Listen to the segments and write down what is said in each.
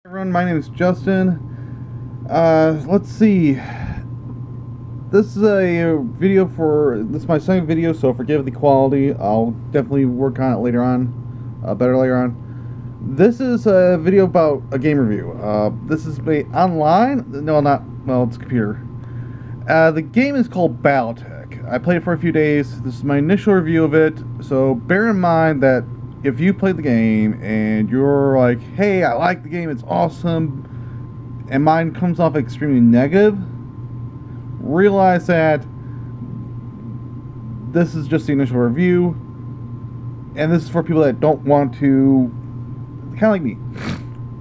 Everyone, my name is Justin. Let's see. This is this is my second video, so forgive the quality. I'll definitely work on it later on, better later on. This is a video about a game review. This is made online. No, not, well, it's a computer. The game is called BattleTech. I played it for a few days. This is my initial review of it, so bear in mind that if you played the game and you're like, hey, I like the game, it's awesome, and mine comes off extremely negative, realize that this is just the initial review, and this is for people that don't want to, kind of like me,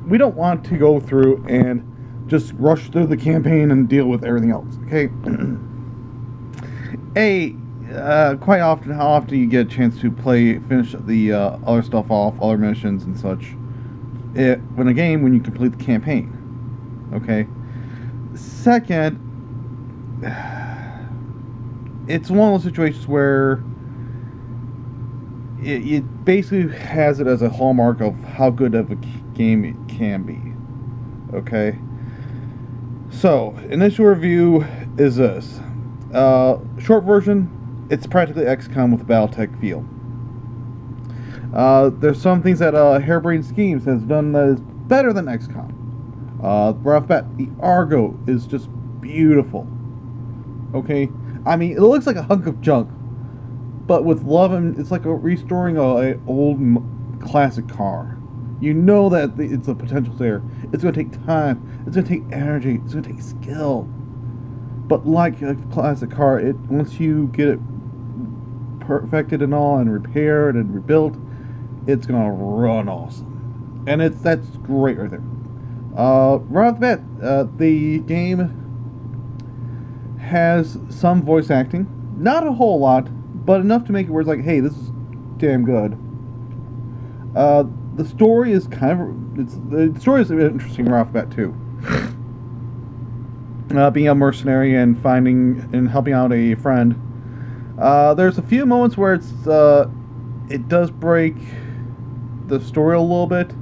we don't want to go through and just rush through the campaign and deal with everything else, okay? Quite often, how often you get a chance to finish the other stuff off, other missions and such, when you complete the campaign, okay? Second, it's one of those situations where it basically has it as a hallmark of how good of a game it can be, okay? So, initial review is this. Short version, it's practically XCOM with a BattleTech feel. There's some things that Hare Brained Schemes has done that is better than XCOM. Right off the bat, the Argo is just beautiful. Okay? I mean, it looks like a hunk of junk, but with love, and it's like restoring an old classic car. You know that it's a potential there. It's going to take time. It's going to take energy. It's going to take skill. But like a classic car, once you get it perfected and all, and repaired and rebuilt, it's gonna run awesome, and that's great right there. Right off the bat, the game has some voice acting, not a whole lot, but enough to make it where it's like, hey, this is damn good. The story is the story is interesting right off the bat too. Being a mercenary and helping out a friend. There's a few moments where it does break the story a little bit,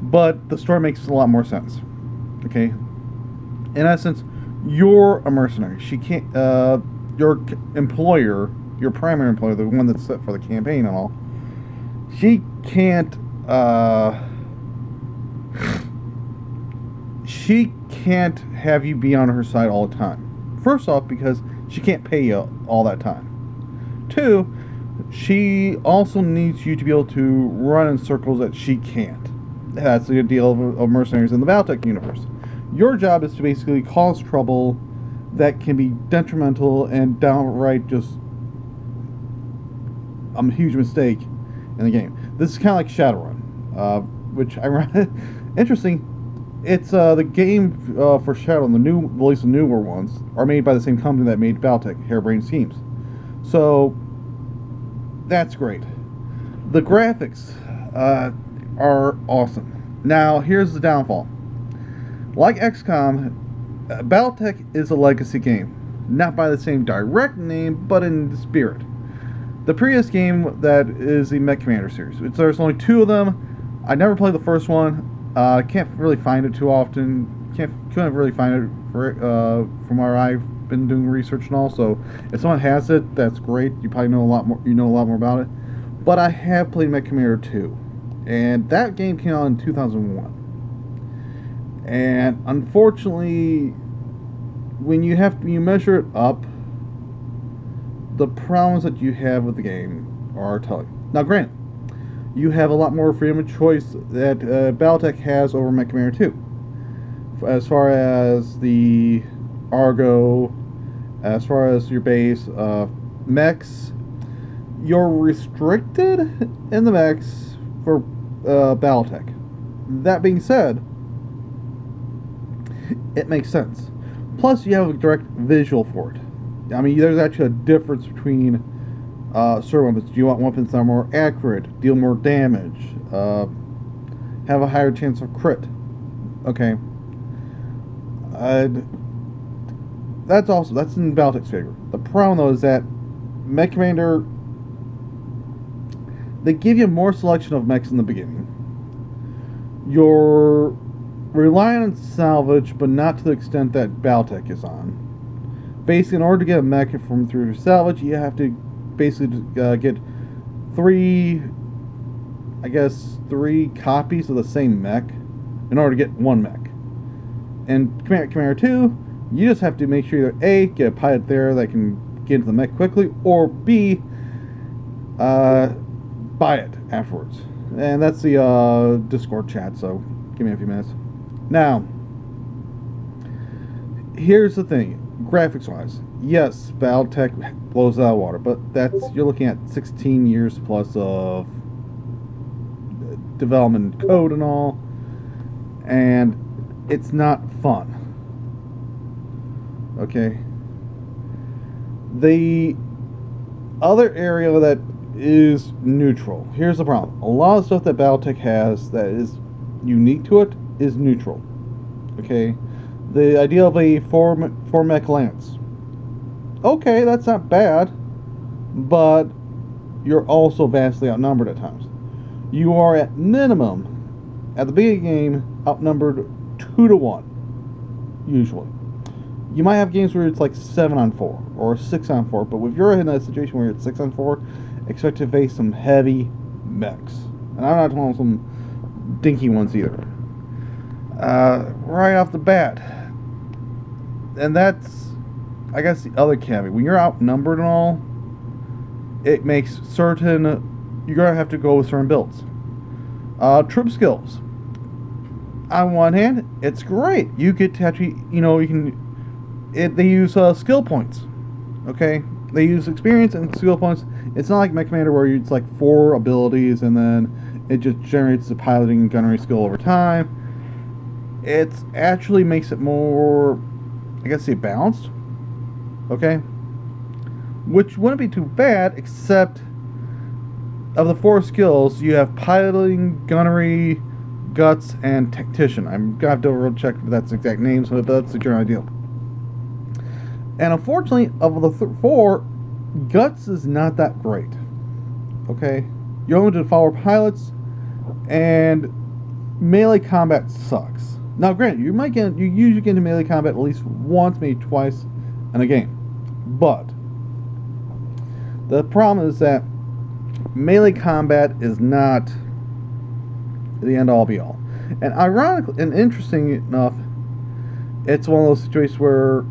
but the story makes a lot more sense. Okay, in essence, you're a mercenary. She can't. Your employer, your primary employer, the one that's set for the campaign and all, she can't. She can't have you be on her side all the time. First off, because she can't pay you all that time. Two, she also needs you to be able to run in circles that she can't. That's the deal of mercenaries in the BattleTech universe. Your job is to basically cause trouble that can be detrimental and downright just a huge mistake in the game. This is kind of like Shadowrun, which interesting. It's the game for Shadow, at least the newer ones, are made by the same company that made BattleTech, Hare Brained Schemes. So that's great. The graphics are awesome. Now here's the downfall. Like XCOM, BattleTech is a legacy game, not by the same direct name, but in the spirit. The previous game that is the MechCommander series. There's only two of them. I never played the first one. Can't really find it too often. Couldn't really find it from where I've been doing research and all. So if someone has it, that's great. You probably know a lot more. You know a lot more about it. But I have played MechCommander 2, and that game came out in 2001. And unfortunately, when you measure it up, the problems that you have with the game are telling. Now, granted, you have a lot more freedom of choice that BattleTech has over MechCommander 2. As far as the Argo, as far as your base, mechs, you're restricted in the mechs for BattleTech. That being said, it makes sense. Plus, you have a direct visual for it. I mean, there's actually a difference between certain weapons. Do you want weapons that are more accurate, deal more damage, have a higher chance of crit? Okay. That's in BattleTech's favor. The problem though is that MechCommander, they give you more selection of mechs in the beginning. relying on salvage, but not to the extent that BattleTech is on. Basically, in order to get a mech from through salvage, you have to basically get three copies of the same mech in order to get one mech. And Commander 2, you just have to make sure either A, get a pilot there that can get into the mech quickly, or B, buy it afterwards. And that's the Discord chat, so give me a few minutes. Now, here's the thing. Graphics-wise, yes, BattleTech blows it out of water, but you're looking at 16 years plus of development code and all, and it's not fun. Okay. The other area that is neutral. Here's the problem. A lot of stuff that BattleTech has that is unique to it is neutral. Okay. The idea of a four mech lance. Okay, that's not bad, but you're also vastly outnumbered at times. You are at minimum, at the beginning of the game, outnumbered 2 to 1, usually. You might have games where it's like 7 on 4 or 6 on 4, but if you're in a situation where you're at 6 on 4, expect to face some heavy mechs. And I'm not talking some dinky ones either. Right off the bat. And that's, I guess, the other caveat. When you're outnumbered and all, it makes certain, you're going to have to go with certain builds. Troop skills. On one hand, it's great. You get to actually, they use skill points. Okay? They use experience and skill points. It's not like MechCommander where it's like 4 abilities and then it just generates the piloting and gunnery skill over time. It actually makes it more, I guess, balanced. Okay? Which wouldn't be too bad, except of the 4 skills, you have piloting, gunnery, guts, and tactician. I'm gonna have to double check if that's the exact names, but that's the general idea. And unfortunately, of the 4, guts is not that great. Okay? You're only to follow pilots, and melee combat sucks. Now, granted, you usually get into melee combat at least once, maybe twice in a game. But the problem is that melee combat is not the end-all be-all. And ironically, and interesting enough, it's one of those situations where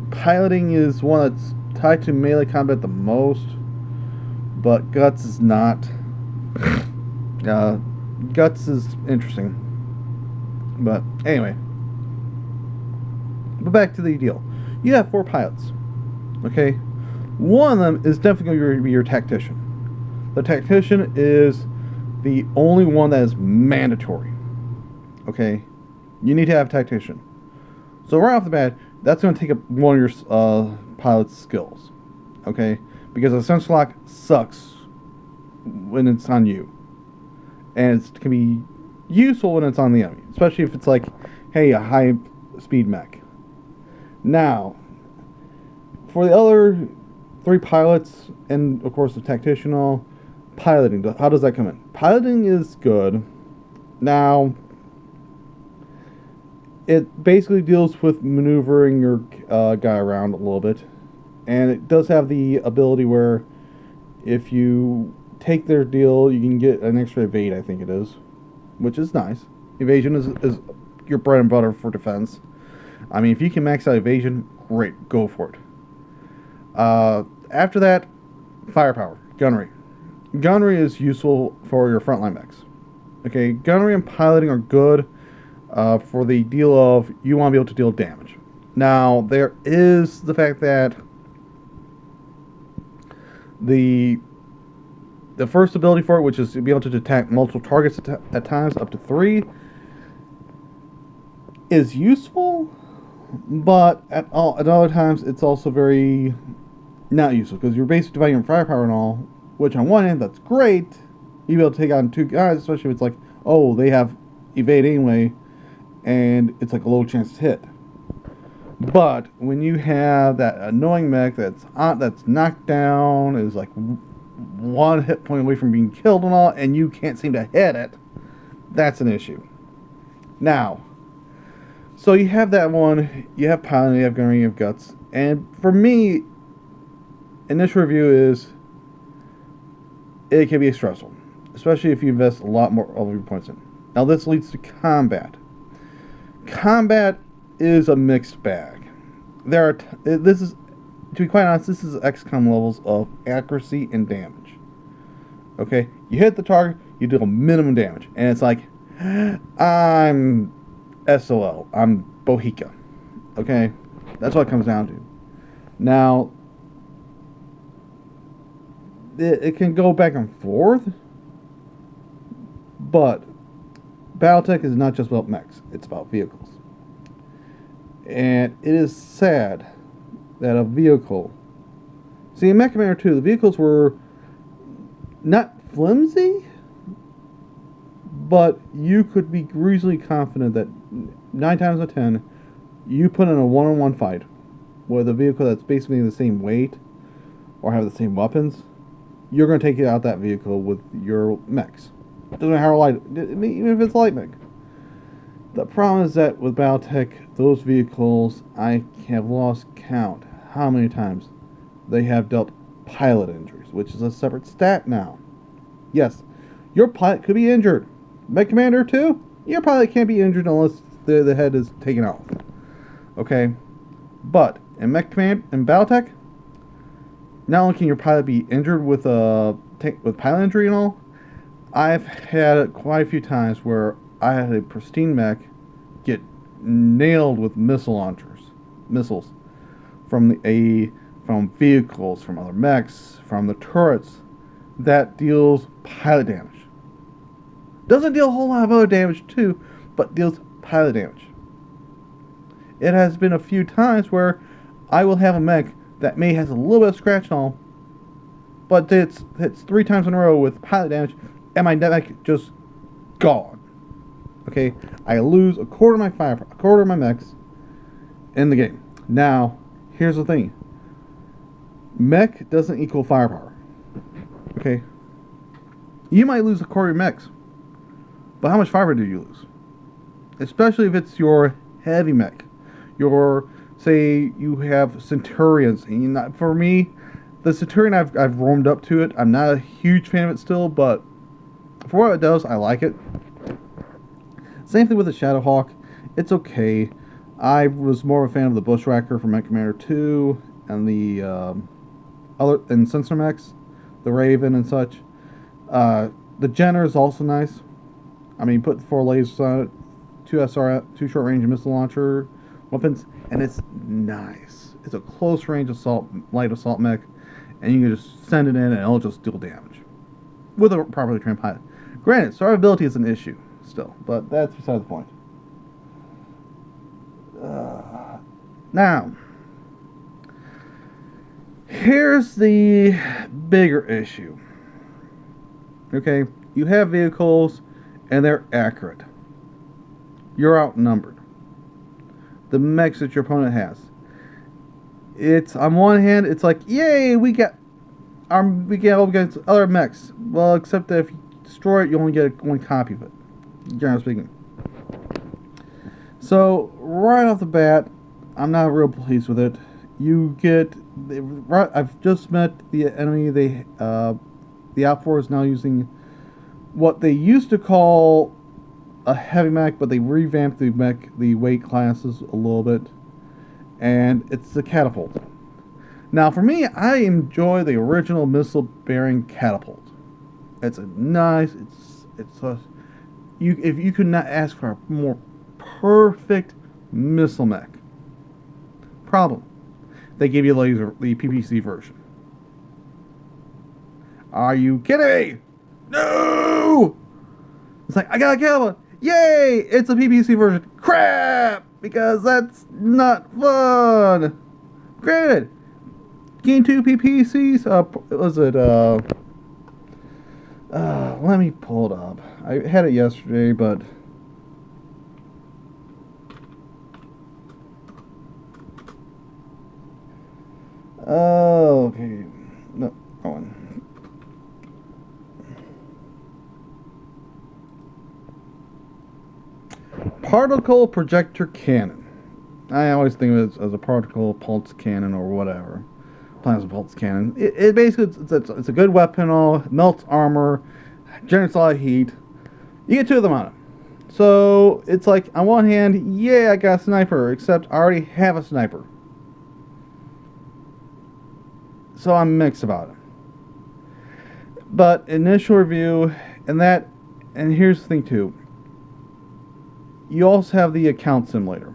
piloting is one that's tied to melee combat the most, but guts is not. Guts is interesting. But anyway. But back to the deal. You have 4 pilots. Okay? One of them is definitely going to be your tactician. The tactician is the only one that is mandatory. Okay? You need to have a tactician. So right off the bat, that's going to take up one of your pilot's skills. Okay? Because a sensor lock sucks when it's on you. And it can be useful when it's on the enemy. Especially if it's like, hey, a high speed mech. Now, for the other 3 pilots, and of course the tactician, piloting, how does that come in? Piloting is good. Now, it basically deals with maneuvering your guy around a little bit. And it does have the ability where if you take their deal, you can get an extra evade, I think it is. Which is nice. Evasion is your bread and butter for defense. I mean, if you can max out evasion, great, go for it. After that, firepower, gunnery. Gunnery is useful for your frontline mechs. Okay, gunnery and piloting are good for the deal of you want to be able to deal damage. Now, there is the fact that the first ability for it, which is to be able to detect multiple targets at times, up to 3, is useful, but at other times it's also very not useful, because you're basically dividing your firepower and all, which on one hand, that's great. You'll be able to take on 2 guys, especially if it's like, oh, they have evade anyway, and it's like a low chance to hit. But when you have that annoying mech that's knocked down, is like 1 hit point away from being killed and all, and you can't seem to hit it, that's an issue. Now, So you have that one, you have piloting, you have gunnery, you have guts. And for me, initial review is it can be stressful, especially if you invest a lot more of your points in. Now this leads to combat. Combat is a mixed bag. This is, to be quite honest, this is XCOM levels of accuracy and damage. Okay, you hit the target, you deal minimum damage, and it's like, I'm SOL, I'm Bohica. Okay, that's what it comes down to. Now, it can go back and forth, but BattleTech is not just about mechs, it's about vehicles. And it is sad that a vehicle... See, in MechCommander 2, the vehicles were not flimsy, but you could be reasonably confident that 9 times out of 10, you put in a one-on-one fight with a vehicle that's basically the same weight or have the same weapons, you're going to take out that vehicle with your mechs. Doesn't matter how light, even if it's light mech. The problem is that with BattleTech, those vehicles, I have lost count how many times they have dealt pilot injuries, which is a separate stat now. Yes, your pilot could be injured. MechCommander 2, your pilot can't be injured unless the head is taken off. Okay? But in MechCommander and BattleTech, not only can your pilot be injured with pilot injury and all, I've had it quite a few times where I had a pristine mech get nailed with missiles from vehicles, from other mechs, from the turrets, that deals pilot damage. Doesn't deal a whole lot of other damage too, but deals pilot damage. It has been a few times where I will have a mech that may has a little bit of scratch and all, but it's 3 times in a row with pilot damage, and my mech just gone. Okay, I lose a quarter of my firepower, a quarter of my mechs in the game. Now, here's the thing. Mech doesn't equal firepower. Okay? You might lose a quarter of your mechs, but how much firepower do you lose? Especially if it's your heavy mech. Say you have Centurions. And for me, the Centurion, I've roamed up to it. I'm not a huge fan of it still, but for what it does, I like it. Same thing with the Shadowhawk. It's okay. I was more of a fan of the Bushwhacker from MechCommander 2 and the Sensor Mechs, the Raven and such. The Jenner is also nice. I mean, put 4 lasers on it, 2 SR, 2 short range missile launcher weapons, and it's nice. It's a close range light assault mech, and you can just send it in and it'll just deal damage with a properly trained pilot. Granted, survivability is an issue still, but that's beside the point. Now, here's the bigger issue. Okay, you have vehicles and they're accurate. You're outnumbered. The mechs that your opponent has. It's on one hand, it's like, yay, we get against other mechs. Well, except that if you destroy it, you only get 1 copy of it, generally speaking. So right off the bat, I'm not real pleased with it. I've just met the enemy. The Outfor is now using what they used to call a heavy mech, but they revamped the weight classes a little bit, and it's the catapult. Now, for me, I enjoy the original missile-bearing catapult. It's if you could not ask for a more perfect missile mech. Problem: they gave you the PPC version. Are you kidding me? No! It's like, I got a catapult. Yay! It's a PPC version. Crap! Because that's not fun. Granted, gain 2 PPCs. Let me pull it up. I had it yesterday, but okay. No, that one. particle projector cannon. I always think of it as a particle pulse cannon or whatever. Plasma pulse cannon. It basically it's a good weapon. All melts armor, generates a lot of heat. You get 2 of them on it. So it's like on one hand, yeah, I got a sniper, except I already have a sniper. So I'm mixed about it. But initial review, and here's the thing too. You also have the account simulator.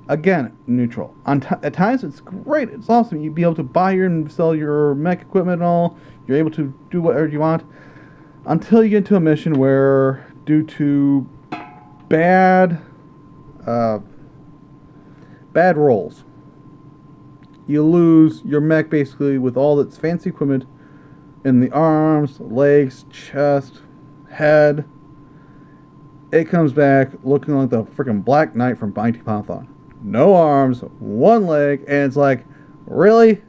Again, neutral. At times, it's great. It's awesome. You'd be able to buy and sell your mech equipment and all. You're able to do whatever you want. Until you get into a mission where, due to bad rolls, you lose your mech basically with all its fancy equipment in the arms, legs, chest, head. It comes back looking like the freaking Black Knight from Mighty Python. No arms, 1 leg, and it's like, really?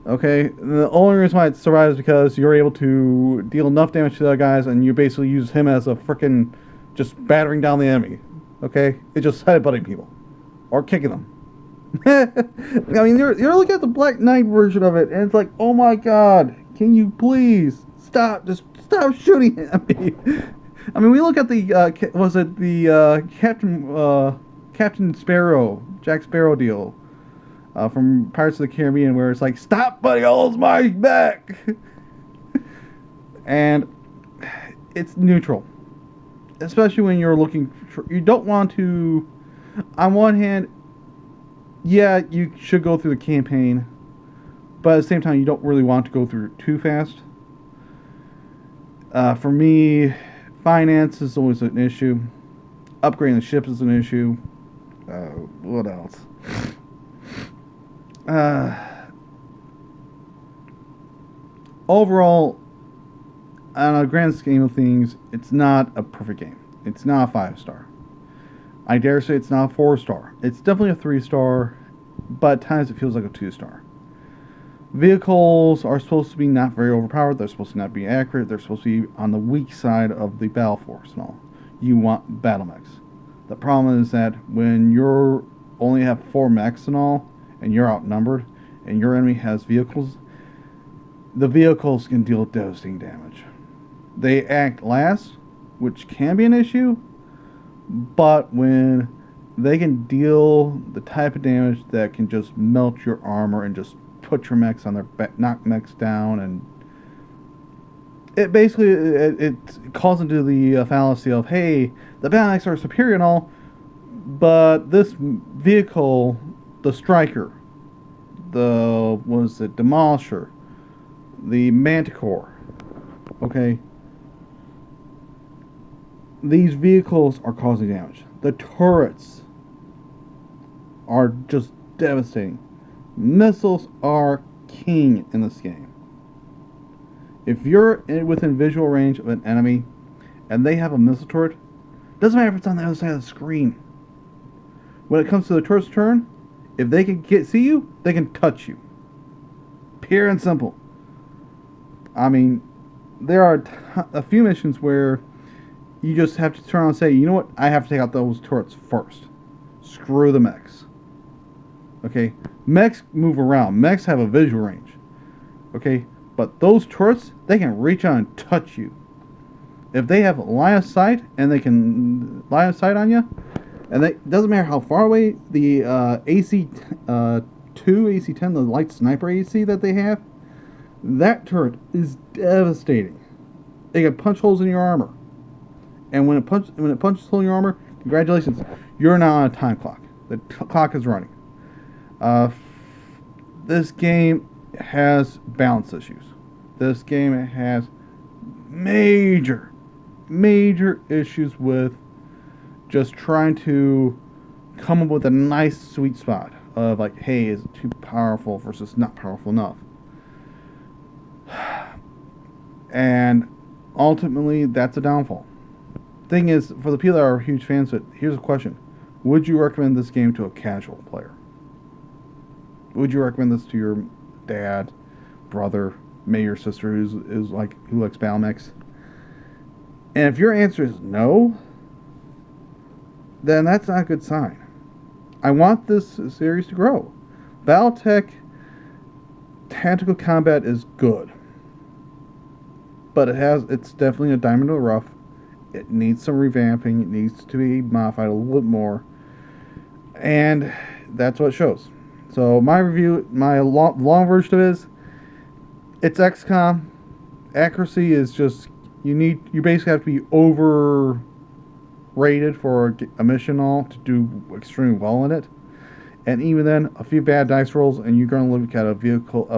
Okay, the only reason why it survives is because you're able to deal enough damage to the other guys, and you basically use him as a freaking just battering down the enemy. Okay, it's just headbutting people or kicking them. I mean, you're looking at the Black Knight version of it, and it's like, oh my god, can you please stop? Just stop shooting at me. I mean, we look at the Captain Sparrow, Jack Sparrow deal from Pirates of the Caribbean, where it's like, stop, buddy, holds my back. And it's neutral, especially when you're looking for, you don't want to, on one hand, yeah, you should go through the campaign, but at the same time, you don't really want to go through it too fast. For me, finance is always an issue. Upgrading the ships is an issue. What else? Overall, on a grand scheme of things, it's not a perfect game. It's not a 5-star. I dare say it's not a 4-star. It's definitely a 3-star, but at times it feels like a 2-star. Vehicles are supposed to be not very overpowered. They're supposed to not be accurate. They're supposed to be on the weak side of the battle force and all. You want battle mechs. The problem is that when you only have 4 mechs and all, and you're outnumbered, and your enemy has vehicles, the vehicles can deal devastating damage. They act last, which can be an issue, but when they can deal the type of damage that can just melt your armor and just put your mechs on their back, knock mechs down, and it basically it calls into the fallacy of, hey, the battle mechs are superior and all, but this vehicle, the Striker, the Demolisher, the Manticore, okay, these vehicles are causing damage. The turrets are just devastating. Missiles are king in this game. If you're within visual range of an enemy and they have a missile turret, doesn't matter if it's on the other side of the screen. When it comes to the turret's turn, if they can see you, they can touch you. Pure and simple. I mean, there are a few missions where you just have to turn around and say, you know what, I have to take out those turrets first. Screw the mechs. Okay, mechs move around. Mechs have a visual range. Okay, but those turrets, they can reach out and touch you. If they have line of sight and they can line of sight on you, and it doesn't matter how far away the AC-2, AC-10, the light sniper AC that they have, that turret is devastating. They can punch holes in your armor. And when it punches holes in your armor, congratulations, you're now on a time clock. The clock is running. This game has balance issues. This game has major issues with just trying to come up with a nice sweet spot of like, hey, is it too powerful versus not powerful enough? And ultimately, that's a downfall. Thing is, for the people that are huge fans of it, here's a question. Would you recommend this game to a casual player? Would you recommend this to your dad, brother, maybe your sister who likes battle mechs? And if your answer is no, then that's not a good sign. I want this series to grow. BattleTech tactical combat is good, but it's definitely a diamond in the rough. It needs some revamping. It needs to be modified a little bit more, and that's what it shows. So my review, my long version of it is, it's XCOM. Accuracy is just, you basically have to be overrated for a mission all to do extremely well in it. And even then, a few bad dice rolls, and you're going to look at a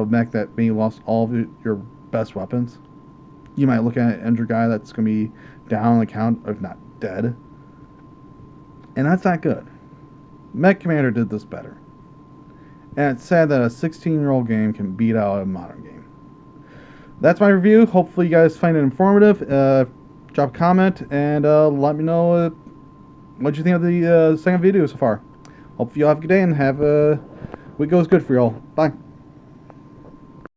mech that maybe lost all of your best weapons. You might look at an injured guy that's going to be down on the count, if not dead. And that's not good. MechCommander did this better. And it's sad that a 16-year-old game can beat out a modern game. That's my review. Hopefully you guys find it informative. Drop a comment and let me know what you think of the second video so far. Hope you all have a good day and have a week goes good for y'all. Bye.